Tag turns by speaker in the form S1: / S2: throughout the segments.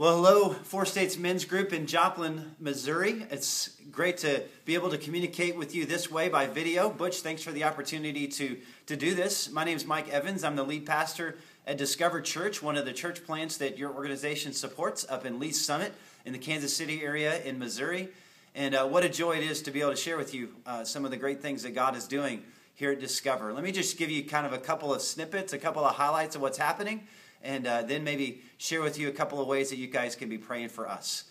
S1: Well, hello, Four States Men's Group in Joplin, Missouri. It's great to be able to communicate with you this way by video. Butch, thanks for the opportunity to do this. My name is Mike Evans. I'm the lead pastor at Discover Church, one of the church plants that your organization supports up in Lee's Summit in the Kansas City area in Missouri. And what a joy it is to be able to share with you some of the great things that God is doing here at Discover. Let me just give you kind of a couple of snippets, a couple of highlights of what's happening, and then maybe share with you a couple of ways that you guys can be praying for us.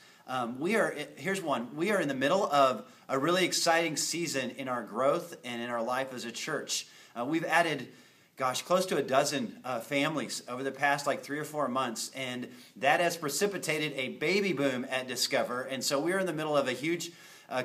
S1: Here's one. We are in the middle of a really exciting season in our growth and in our life as a church. We've added, close to a dozen families over the past 3 or 4 months, and that has precipitated a baby boom at Discover. And so we're in the middle of a huge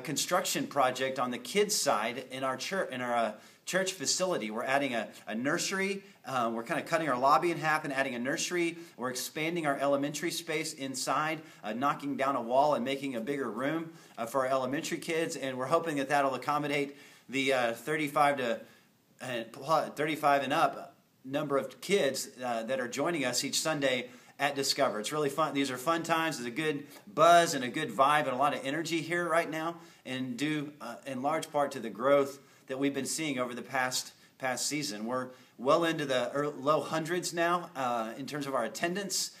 S1: construction project on the kids' side in our church facility. We're adding a nursery. We're kind of cutting our lobby in half and adding a nursery. We're expanding our elementary space inside, knocking down a wall and making a bigger room for our elementary kids. And we're hoping that that'll accommodate the 35 and up number of kids that are joining us each Sunday at Discover. It's really fun. These are fun times. There's a good buzz and a good vibe and a lot of energy here right now, and due in large part to the growth that we've been seeing over the past season. We're well into the low hundreds now in terms of our attendance.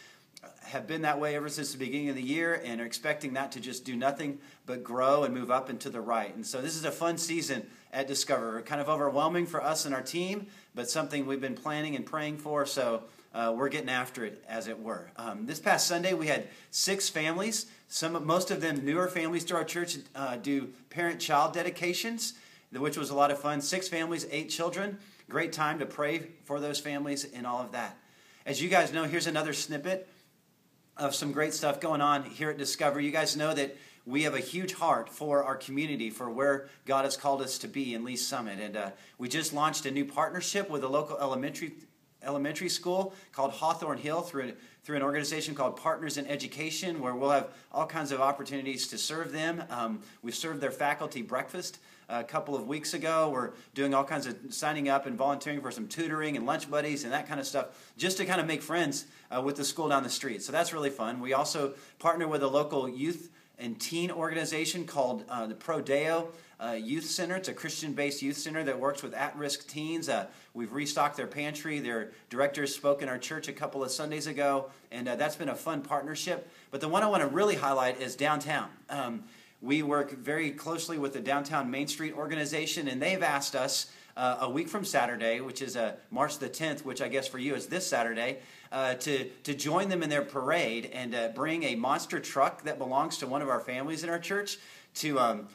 S1: Have been that way ever since the beginning of the year, and are expecting that to just do nothing but grow and move up and to the right. And so this is a fun season at Discover. Kind of overwhelming for us and our team, but something we've been planning and praying for, so we're getting after it, as it were. This past Sunday, we had 6 families. Most of them newer families to our church do parent-child dedications, which was a lot of fun. 6 families, 8 children. Great time to pray for those families and all of that. As you guys know, here's another snippet of some great stuff going on here at Discover. You guys know that we have a huge heart for our community, for where God has called us to be in Lee's Summit. And we just launched a new partnership with a local elementary school called Hawthorne Hill through an organization called Partners in Education, where we'll have all kinds of opportunities to serve them. We've served their faculty breakfast a couple of weeks ago. We're doing all kinds of signing up and volunteering for some tutoring and lunch buddies and that kind of stuff, just to kind of make friends with the school down the street. So that's really fun. We also partner with a local youth and teen organization called the Prodeo Youth Center. It's a Christian-based youth center that works with at-risk teens. We've restocked their pantry. Their director spoke in our church a couple of Sundays ago, and that's been a fun partnership. But the one I want to really highlight is downtown. We work very closely with the Downtown Main Street organization, and they've asked us a week from Saturday, which is March the 10th, which I guess for you is this Saturday, to join them in their parade and bring a monster truck that belongs to one of our families in our church to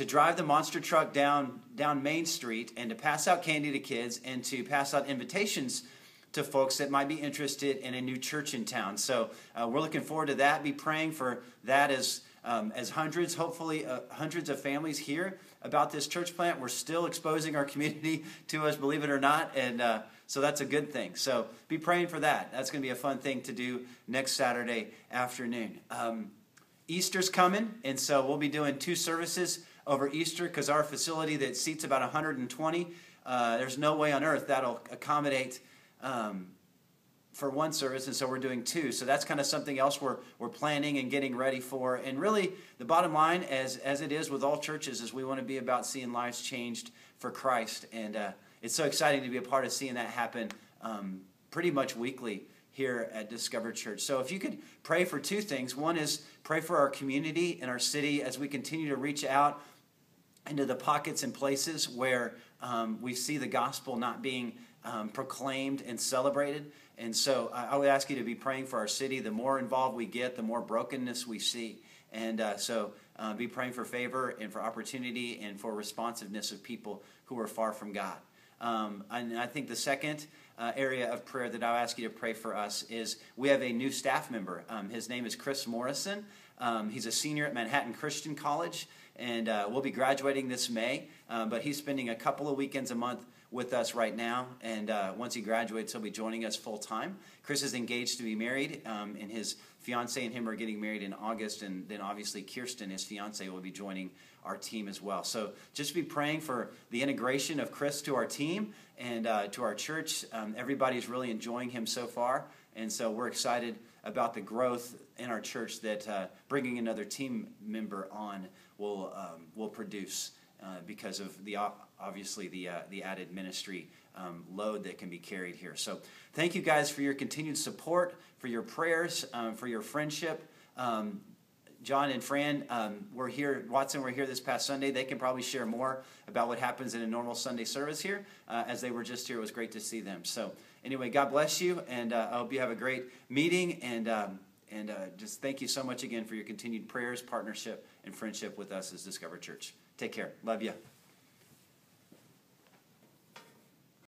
S1: drive the monster truck down Main Street and to pass out candy to kids and to pass out invitations to folks that might be interested in a new church in town. So we're looking forward to that. Be praying for that as hundreds of families hear about this church plant. We're still exposing our community to us, believe it or not, and so that's a good thing. So be praying for that. That's going to be a fun thing to do next Saturday afternoon. Easter's coming, and so we'll be doing 2 services over Easter because our facility that seats about 120, there's no way on earth that'll accommodate for one service, and so we're doing 2. So that's kind of something else we're planning and getting ready for. And really, the bottom line, as it is with all churches, is we want to be about seeing lives changed for Christ. And it's so exciting to be a part of seeing that happen pretty much weekly here at Discover Church. So if you could pray for 2 things. One is pray for our community and our city as we continue to reach out into the pockets and places where we see the gospel not being proclaimed and celebrated. And so I would ask you to be praying for our city. The more involved we get, the more brokenness we see. And so be praying for favor and for opportunity and for responsiveness of people who are far from God. And I think the second area of prayer that I'll ask you to pray for us is we have a new staff member. His name is Chris Morrison. He's a senior at Manhattan Christian College, and we'll be graduating this May. But he's spending a couple of weekends a month with us right now, and once he graduates, he'll be joining us full time. Chris is engaged to be married, and his fiance and him are getting married in August, and then obviously Kirsten, his fiance, will be joining our team as well. So just be praying for the integration of Chris to our team and to our church. Everybody's really enjoying him so far, and so we're excited about the growth in our church that bringing another team member on will produce because of the obviously the added ministry load that can be carried here. So thank you guys for your continued support, for your prayers, for your friendship. John and Fran were here, Watson were here this past Sunday. They can probably share more about what happens in a normal Sunday service here. As they were just here, it was great to see them. So anyway, God bless you, and I hope you have a great meeting, and just thank you so much again for your continued prayers, partnership, and friendship with us as Discover Church. Take care. Love you.